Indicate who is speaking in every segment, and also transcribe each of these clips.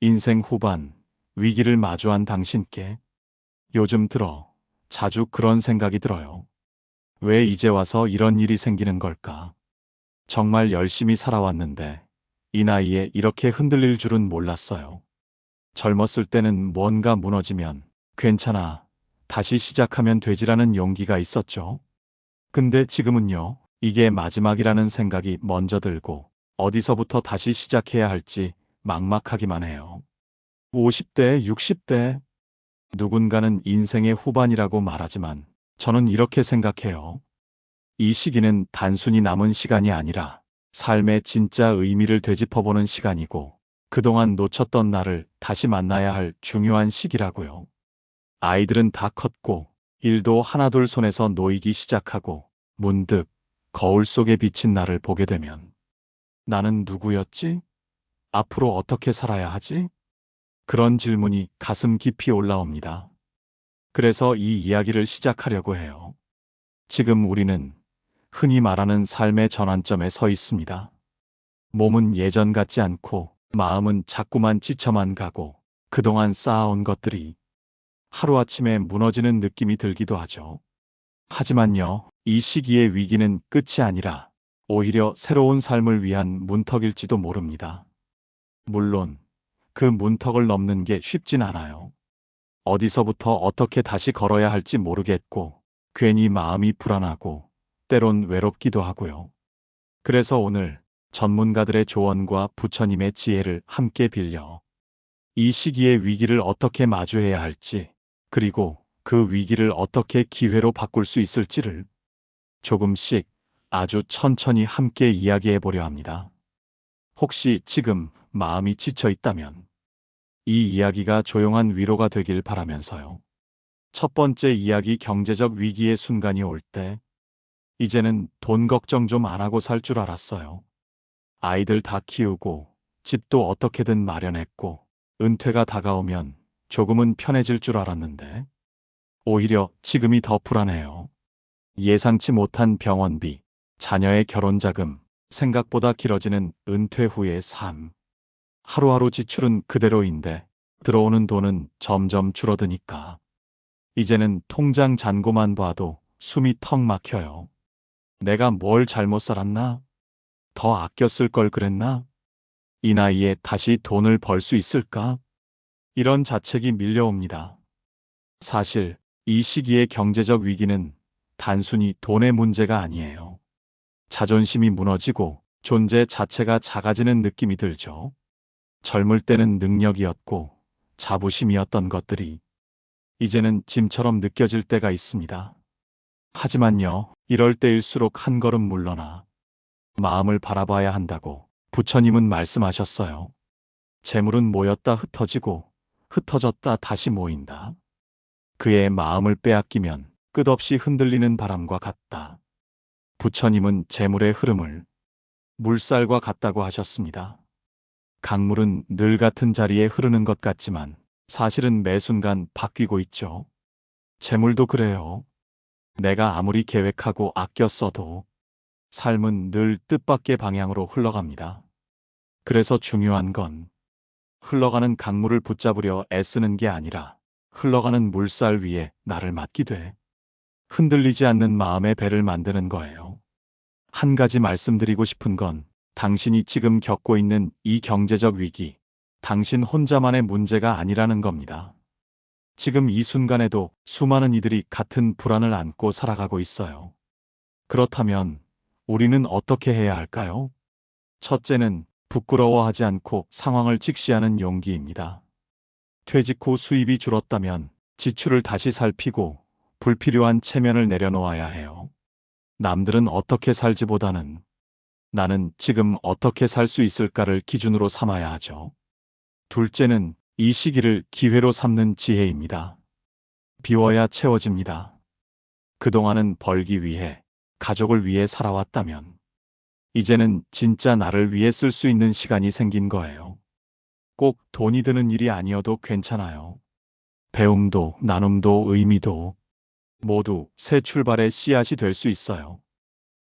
Speaker 1: 인생 후반 위기를 마주한 당신께 요즘 들어 자주 그런 생각이 들어요. 왜 이제 와서 이런 일이 생기는 걸까? 정말 열심히 살아왔는데 이 나이에 이렇게 흔들릴 줄은 몰랐어요. 젊었을 때는 뭔가 무너지면 괜찮아, 다시 시작하면 되지라는 용기가 있었죠. 근데 지금은요, 이게 마지막이라는 생각이 먼저 들고 어디서부터 다시 시작해야 할지 막막하기만 해요. 50대, 60대, 누군가는 인생의 후반이라고 말하지만 저는 이렇게 생각해요. 이 시기는 단순히 남은 시간이 아니라 삶의 진짜 의미를 되짚어보는 시간이고 그동안 놓쳤던 나를 다시 만나야 할 중요한 시기라고요. 아이들은 다 컸고 일도 하나둘 손에서 놓이기 시작하고 문득 거울 속에 비친 나를 보게 되면 나는 누구였지? 앞으로 어떻게 살아야 하지? 그런 질문이 가슴 깊이 올라옵니다. 그래서 이 이야기를 시작하려고 해요. 지금 우리는 흔히 말하는 삶의 전환점에 서 있습니다. 몸은 예전 같지 않고 마음은 자꾸만 지쳐만 가고 그동안 쌓아온 것들이 하루아침에 무너지는 느낌이 들기도 하죠. 하지만요, 이 시기의 위기는 끝이 아니라 오히려 새로운 삶을 위한 문턱일지도 모릅니다. 물론 그 문턱을 넘는 게 쉽진 않아요. 어디서부터 어떻게 다시 걸어야 할지 모르겠고 괜히 마음이 불안하고 때론 외롭기도 하고요. 그래서 오늘 전문가들의 조언과 부처님의 지혜를 함께 빌려 이 시기의 위기를 어떻게 마주해야 할지, 그리고 그 위기를 어떻게 기회로 바꿀 수 있을지를 조금씩 아주 천천히 함께 이야기해 보려 합니다. 혹시 지금 마음이 지쳐 있다면 이 이야기가 조용한 위로가 되길 바라면서요. 첫 번째 이야기, 경제적 위기의 순간이 올 때 이제는 돈 걱정 좀 안 하고 살 줄 알았어요. 아이들 다 키우고 집도 어떻게든 마련했고 은퇴가 다가오면 조금은 편해질 줄 알았는데 오히려 지금이 더 불안해요. 예상치 못한 병원비, 자녀의 결혼자금, 생각보다 길어지는 은퇴 후의 삶. 하루하루 지출은 그대로인데 들어오는 돈은 점점 줄어드니까 이제는 통장 잔고만 봐도 숨이 턱 막혀요. 내가 뭘 잘못 살았나? 더 아껴 쓸 걸 그랬나? 이 나이에 다시 돈을 벌 수 있을까? 이런 자책이 밀려옵니다. 사실 이 시기의 경제적 위기는 단순히 돈의 문제가 아니에요. 자존심이 무너지고 존재 자체가 작아지는 느낌이 들죠. 젊을 때는 능력이었고 자부심이었던 것들이 이제는 짐처럼 느껴질 때가 있습니다. 하지만요, 이럴 때일수록 한 걸음 물러나 마음을 바라봐야 한다고 부처님은 말씀하셨어요. 재물은 모였다 흩어지고 흩어졌다 다시 모인다. 그의 마음을 빼앗기면 끝없이 흔들리는 바람과 같다. 부처님은 재물의 흐름을 물살과 같다고 하셨습니다. 강물은 늘 같은 자리에 흐르는 것 같지만 사실은 매 순간 바뀌고 있죠. 재물도 그래요. 내가 아무리 계획하고 아껴 써도 삶은 늘 뜻밖의 방향으로 흘러갑니다. 그래서 중요한 건 흘러가는 강물을 붙잡으려 애쓰는 게 아니라 흘러가는 물살 위에 나를 맡기되 흔들리지 않는 마음의 배를 만드는 거예요. 한 가지 말씀드리고 싶은 건 당신이 지금 겪고 있는 이 경제적 위기, 당신 혼자만의 문제가 아니라는 겁니다. 지금 이 순간에도 수많은 이들이 같은 불안을 안고 살아가고 있어요. 그렇다면 우리는 어떻게 해야 할까요? 첫째는 부끄러워하지 않고 상황을 직시하는 용기입니다. 퇴직 후 수입이 줄었다면 지출을 다시 살피고 불필요한 체면을 내려놓아야 해요. 남들은 어떻게 살지보다는 나는 지금 어떻게 살 수 있을까를 기준으로 삼아야 하죠. 둘째는 이 시기를 기회로 삼는 지혜입니다. 비워야 채워집니다. 그동안은 벌기 위해, 가족을 위해 살아왔다면 이제는 진짜 나를 위해 쓸 수 있는 시간이 생긴 거예요. 꼭 돈이 드는 일이 아니어도 괜찮아요. 배움도 나눔도 의미도 모두 새 출발의 씨앗이 될 수 있어요.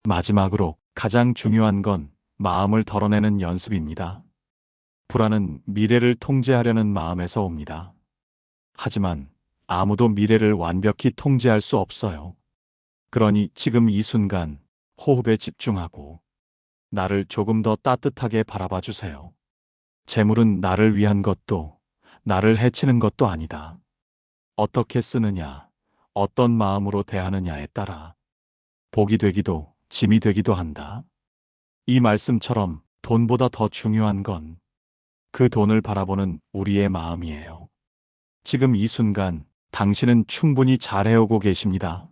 Speaker 1: 마지막으로 가장 중요한 건 마음을 덜어내는 연습입니다. 불안은 미래를 통제하려는 마음에서 옵니다. 하지만 아무도 미래를 완벽히 통제할 수 없어요. 그러니 지금 이 순간 호흡에 집중하고 나를 조금 더 따뜻하게 바라봐 주세요. 재물은 나를 위한 것도 나를 해치는 것도 아니다. 어떻게 쓰느냐, 어떤 마음으로 대하느냐에 따라 복이 되기도 짐이 되기도 한다. 이 말씀처럼 돈보다 더 중요한 건 그 돈을 바라보는 우리의 마음이에요. 지금 이 순간 당신은 충분히 잘 해오고 계십니다.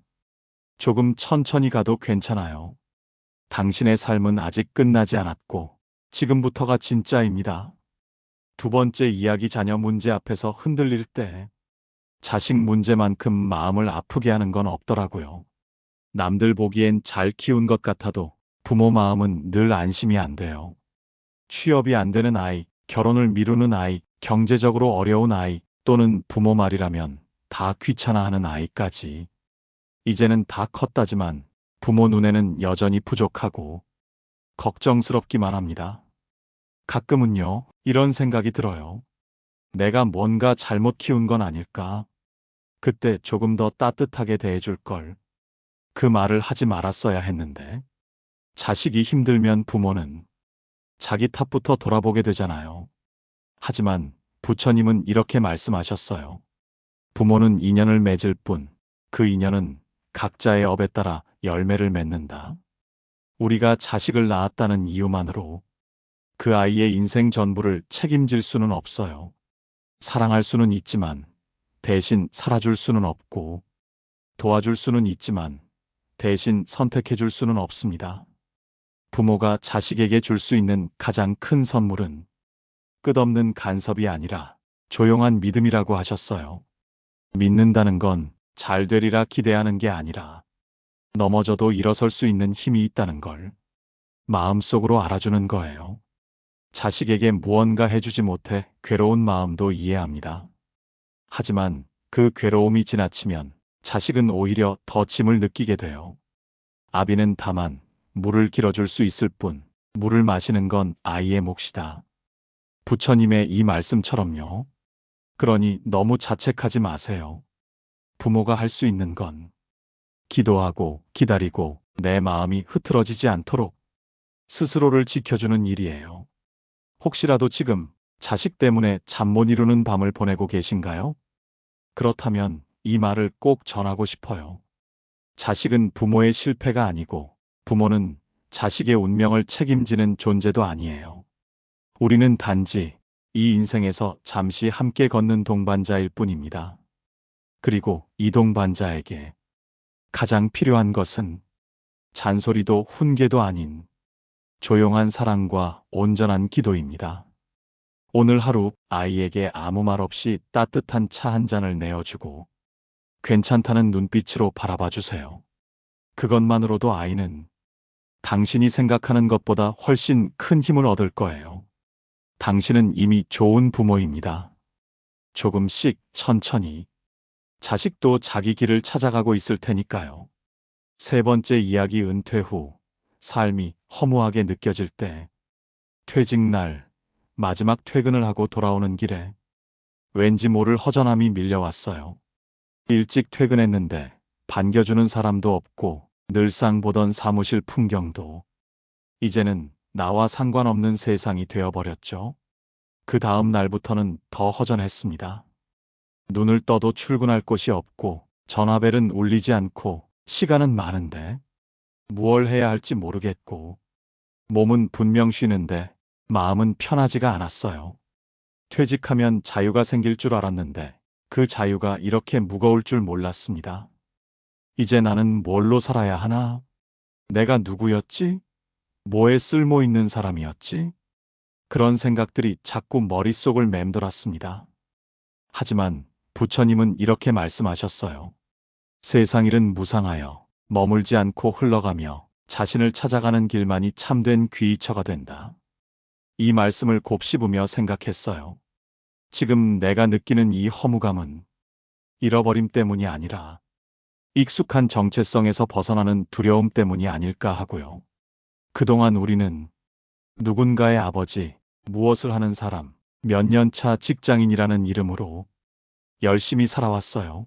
Speaker 1: 조금 천천히 가도 괜찮아요. 당신의 삶은 아직 끝나지 않았고 지금부터가 진짜입니다. 두 번째 이야기, 자녀 문제 앞에서 흔들릴 때 자식 문제만큼 마음을 아프게 하는 건 없더라고요. 남들 보기엔 잘 키운 것 같아도 부모 마음은 늘 안심이 안 돼요. 취업이 안 되는 아이, 결혼을 미루는 아이, 경제적으로 어려운 아이, 또는 부모 말이라면 다 귀찮아하는 아이까지. 이제는 다 컸다지만 부모 눈에는 여전히 부족하고 걱정스럽기만 합니다. 가끔은요, 이런 생각이 들어요. 내가 뭔가 잘못 키운 건 아닐까? 그때 조금 더 따뜻하게 대해줄 걸. 그 말을 하지 말았어야 했는데. 자식이 힘들면 부모는 자기 탓부터 돌아보게 되잖아요. 하지만 부처님은 이렇게 말씀하셨어요. 부모는 인연을 맺을 뿐, 그 인연은 각자의 업에 따라 열매를 맺는다. 우리가 자식을 낳았다는 이유만으로 그 아이의 인생 전부를 책임질 수는 없어요. 사랑할 수는 있지만 대신 살아줄 수는 없고, 도와줄 수는 있지만 대신 선택해줄 수는 없습니다. 부모가 자식에게 줄 수 있는 가장 큰 선물은 끝없는 간섭이 아니라 조용한 믿음이라고 하셨어요. 믿는다는 건 잘 되리라 기대하는 게 아니라 넘어져도 일어설 수 있는 힘이 있다는 걸 마음속으로 알아주는 거예요. 자식에게 무언가 해주지 못해 괴로운 마음도 이해합니다. 하지만 그 괴로움이 지나치면 자식은 오히려 더 짐을 느끼게 돼요. 아비는 다만 물을 길어줄 수 있을 뿐 물을 마시는 건 아이의 몫이다. 부처님의 이 말씀처럼요. 그러니 너무 자책하지 마세요. 부모가 할 수 있는 건 기도하고 기다리고 내 마음이 흐트러지지 않도록 스스로를 지켜주는 일이에요. 혹시라도 지금 자식 때문에 잠 못 이루는 밤을 보내고 계신가요? 그렇다면 이 말을 꼭 전하고 싶어요. 자식은 부모의 실패가 아니고 부모는 자식의 운명을 책임지는 존재도 아니에요. 우리는 단지 이 인생에서 잠시 함께 걷는 동반자일 뿐입니다. 그리고 이 동반자에게 가장 필요한 것은 잔소리도 훈계도 아닌 조용한 사랑과 온전한 기도입니다. 오늘 하루 아이에게 아무 말 없이 따뜻한 차 한 잔을 내어주고 괜찮다는 눈빛으로 바라봐 주세요. 그것만으로도 아이는 당신이 생각하는 것보다 훨씬 큰 힘을 얻을 거예요. 당신은 이미 좋은 부모입니다. 조금씩 천천히 자식도 자기 길을 찾아가고 있을 테니까요. 세 번째 이야기, 은퇴 후 삶이 허무하게 느껴질 때 퇴직날 마지막 퇴근을 하고 돌아오는 길에 왠지 모를 허전함이 밀려왔어요. 일찍 퇴근했는데 반겨주는 사람도 없고 늘상 보던 사무실 풍경도 이제는 나와 상관없는 세상이 되어버렸죠. 그 다음 날부터는 더 허전했습니다. 눈을 떠도 출근할 곳이 없고 전화벨은 울리지 않고 시간은 많은데 무얼 해야 할지 모르겠고 몸은 분명 쉬는데 마음은 편하지가 않았어요. 퇴직하면 자유가 생길 줄 알았는데 그 자유가 이렇게 무거울 줄 몰랐습니다. 이제 나는 뭘로 살아야 하나? 내가 누구였지? 뭐에 쓸모 있는 사람이었지? 그런 생각들이 자꾸 머릿속을 맴돌았습니다. 하지만 부처님은 이렇게 말씀하셨어요. 세상 일은 무상하여 머물지 않고 흘러가며 자신을 찾아가는 길만이 참된 귀의처가 된다. 이 말씀을 곱씹으며 생각했어요. 지금 내가 느끼는 이 허무감은 잃어버림 때문이 아니라 익숙한 정체성에서 벗어나는 두려움 때문이 아닐까 하고요. 그동안 우리는 누군가의 아버지, 무엇을 하는 사람, 몇 년 차 직장인이라는 이름으로 열심히 살아왔어요.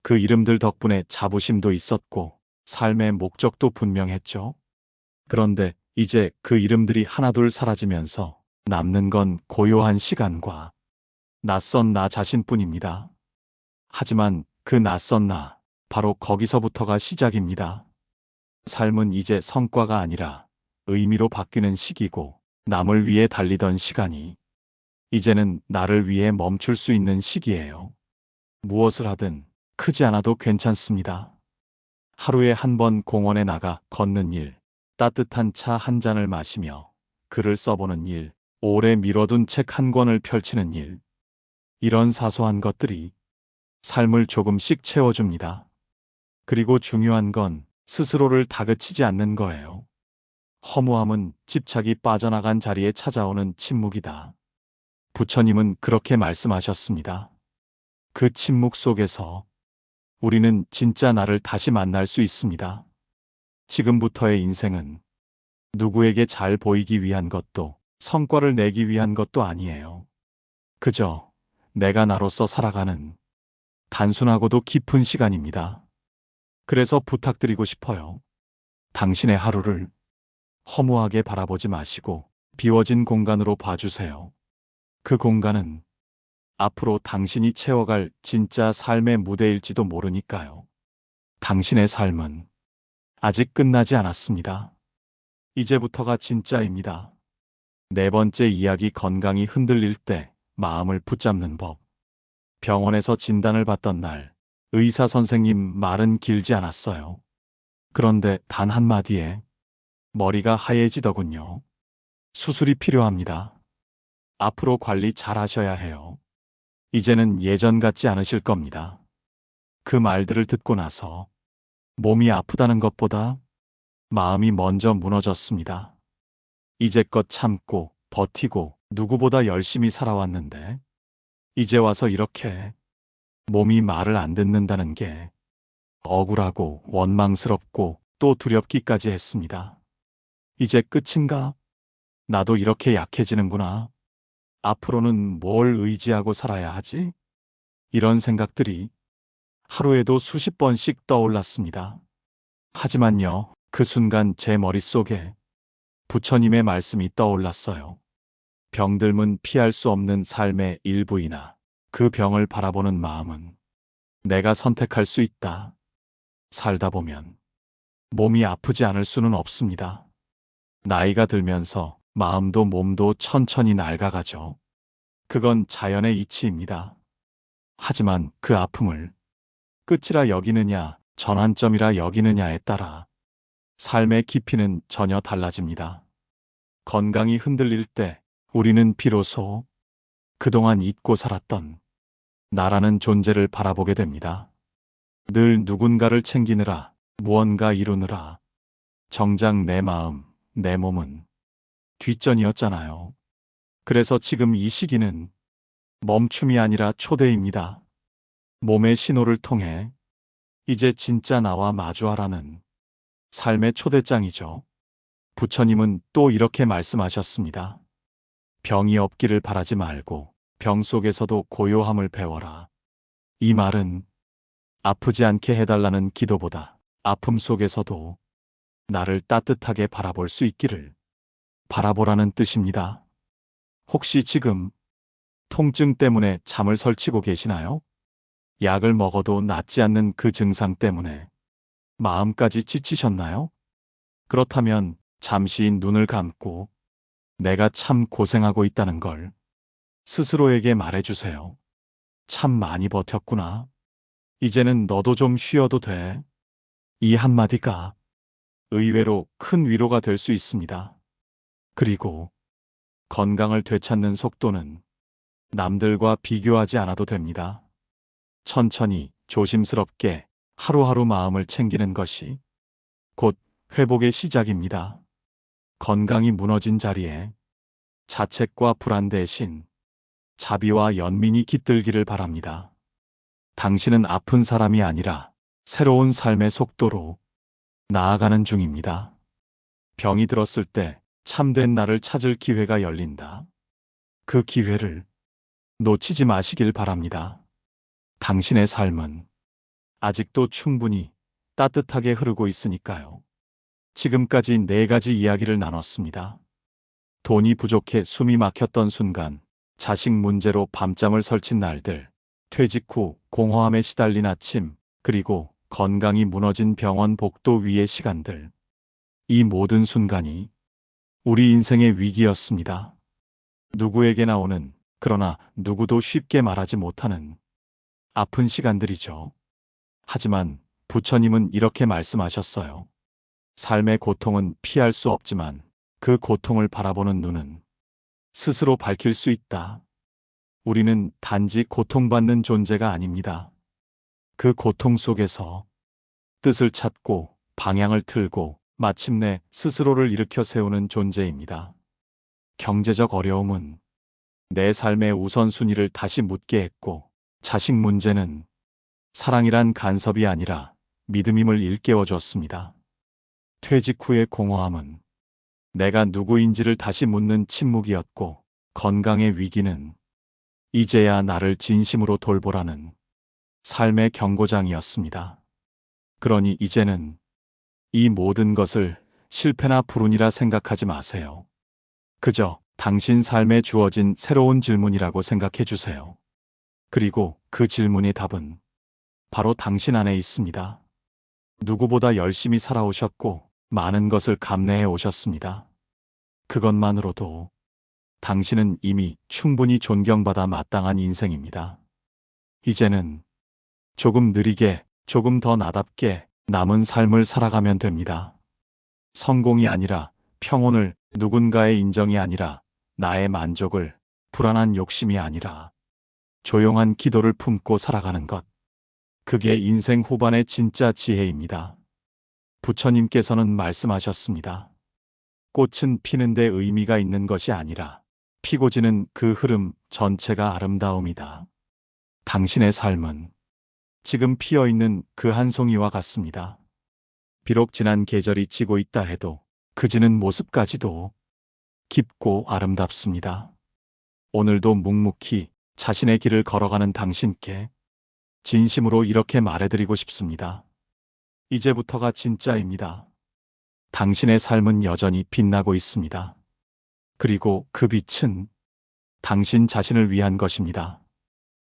Speaker 1: 그 이름들 덕분에 자부심도 있었고 삶의 목적도 분명했죠. 그런데 이제 그 이름들이 하나둘 사라지면서 남는 건 고요한 시간과 낯선 나 자신뿐입니다. 하지만 그 낯선 나, 바로 거기서부터가 시작입니다. 삶은 이제 성과가 아니라 의미로 바뀌는 시기고, 남을 위해 달리던 시간이 이제는 나를 위해 멈출 수 있는 시기예요. 무엇을 하든 크지 않아도 괜찮습니다. 하루에 한 번 공원에 나가 걷는 일, 따뜻한 차 한 잔을 마시며 글을 써보는 일, 오래 미뤄둔 책 한 권을 펼치는 일. 이런 사소한 것들이 삶을 조금씩 채워줍니다. 그리고 중요한 건 스스로를 다그치지 않는 거예요. 허무함은 집착이 빠져나간 자리에 찾아오는 침묵이다. 부처님은 그렇게 말씀하셨습니다. 그 침묵 속에서 우리는 진짜 나를 다시 만날 수 있습니다. 지금부터의 인생은 누구에게 잘 보이기 위한 것도 성과를 내기 위한 것도 아니에요. 그저 내가 나로서 살아가는 단순하고도 깊은 시간입니다. 그래서 부탁드리고 싶어요. 당신의 하루를 허무하게 바라보지 마시고 비워진 공간으로 봐주세요. 그 공간은 앞으로 당신이 채워갈 진짜 삶의 무대일지도 모르니까요. 당신의 삶은 아직 끝나지 않았습니다. 이제부터가 진짜입니다. 네 번째 이야기, 건강이 흔들릴 때 마음을 붙잡는 법. 병원에서 진단을 받던 날, 의사 선생님 말은 길지 않았어요. 그런데 단 한마디에 머리가 하얘지더군요. 수술이 필요합니다. 앞으로 관리 잘 하셔야 해요. 이제는 예전 같지 않으실 겁니다. 그 말들을 듣고 나서 몸이 아프다는 것보다 마음이 먼저 무너졌습니다. 이제껏 참고 버티고 누구보다 열심히 살아왔는데 이제 와서 이렇게 몸이 말을 안 듣는다는 게 억울하고 원망스럽고 또 두렵기까지 했습니다. 이제 끝인가? 나도 이렇게 약해지는구나. 앞으로는 뭘 의지하고 살아야 하지? 이런 생각들이 하루에도 수십 번씩 떠올랐습니다. 하지만요, 그 순간 제 머릿속에 부처님의 말씀이 떠올랐어요. 병들면 피할 수 없는 삶의 일부이나 그 병을 바라보는 마음은 내가 선택할 수 있다. 살다 보면 몸이 아프지 않을 수는 없습니다. 나이가 들면서 마음도 몸도 천천히 낡아가죠. 그건 자연의 이치입니다. 하지만 그 아픔을 끝이라 여기느냐, 전환점이라 여기느냐에 따라 삶의 깊이는 전혀 달라집니다. 건강이 흔들릴 때 우리는 비로소 그동안 잊고 살았던 나라는 존재를 바라보게 됩니다. 늘 누군가를 챙기느라, 무언가 이루느라 정작 내 마음, 내 몸은 뒷전이었잖아요. 그래서 지금 이 시기는 멈춤이 아니라 초대입니다. 몸의 신호를 통해 이제 진짜 나와 마주하라는 삶의 초대장이죠. 부처님은 또 이렇게 말씀하셨습니다. 병이 없기를 바라지 말고 병 속에서도 고요함을 배워라. 이 말은 아프지 않게 해달라는 기도보다 아픔 속에서도 나를 따뜻하게 바라볼 수 있기를 바라보라는 뜻입니다. 혹시 지금 통증 때문에 잠을 설치고 계시나요? 약을 먹어도 낫지 않는 그 증상 때문에 마음까지 지치셨나요? 그렇다면 잠시 눈을 감고 내가 참 고생하고 있다는 걸 스스로에게 말해주세요. 참 많이 버텼구나. 이제는 너도 좀 쉬어도 돼. 이 한마디가 의외로 큰 위로가 될 수 있습니다. 그리고 건강을 되찾는 속도는 남들과 비교하지 않아도 됩니다. 천천히 조심스럽게 하루하루 마음을 챙기는 것이 곧 회복의 시작입니다. 건강이 무너진 자리에 자책과 불안 대신 자비와 연민이 깃들기를 바랍니다. 당신은 아픈 사람이 아니라 새로운 삶의 속도로 나아가는 중입니다. 병이 들었을 때 참된 나를 찾을 기회가 열린다. 그 기회를 놓치지 마시길 바랍니다. 당신의 삶은 아직도 충분히 따뜻하게 흐르고 있으니까요. 지금까지 4가지 이야기를 나눴습니다. 돈이 부족해 숨이 막혔던 순간, 자식 문제로 밤잠을 설친 날들, 퇴직 후 공허함에 시달린 아침, 그리고 건강이 무너진 병원 복도 위의 시간들. 이 모든 순간이 우리 인생의 위기였습니다. 누구에게나 오는, 그러나 누구도 쉽게 말하지 못하는 아픈 시간들이죠. 하지만 부처님은 이렇게 말씀하셨어요. 삶의 고통은 피할 수 없지만 그 고통을 바라보는 눈은 스스로 밝힐 수 있다. 우리는 단지 고통받는 존재가 아닙니다. 그 고통 속에서 뜻을 찾고 방향을 틀고 마침내 스스로를 일으켜 세우는 존재입니다. 경제적 어려움은 내 삶의 우선순위를 다시 묻게 했고, 자식 문제는 사랑이란 간섭이 아니라 믿음임을 일깨워 줬습니다. 퇴직 후의 공허함은 내가 누구인지를 다시 묻는 침묵이었고, 건강의 위기는 이제야 나를 진심으로 돌보라는 삶의 경고장이었습니다. 그러니 이제는 이 모든 것을 실패나 불운이라 생각하지 마세요. 그저 당신 삶에 주어진 새로운 질문이라고 생각해 주세요. 그리고 그 질문의 답은 바로 당신 안에 있습니다. 누구보다 열심히 살아오셨고 많은 것을 감내해 오셨습니다. 그것만으로도 당신은 이미 충분히 존경받아 마땅한 인생입니다. 이제는 조금 느리게, 조금 더 나답게 남은 삶을 살아가면 됩니다. 성공이 아니라 평온을, 누군가의 인정이 아니라 나의 만족을, 불안한 욕심이 아니라 조용한 기도를 품고 살아가는 것. 그게 인생 후반의 진짜 지혜입니다. 부처님께서는 말씀하셨습니다. 꽃은 피는데 의미가 있는 것이 아니라 피고 지는 그 흐름 전체가 아름다움이다. 당신의 삶은 지금 피어있는 그 한 송이와 같습니다. 비록 지난 계절이 지고 있다 해도 그 지는 모습까지도 깊고 아름답습니다. 오늘도 묵묵히 자신의 길을 걸어가는 당신께 진심으로 이렇게 말해드리고 싶습니다. 이제부터가 진짜입니다. 당신의 삶은 여전히 빛나고 있습니다. 그리고 그 빛은 당신 자신을 위한 것입니다.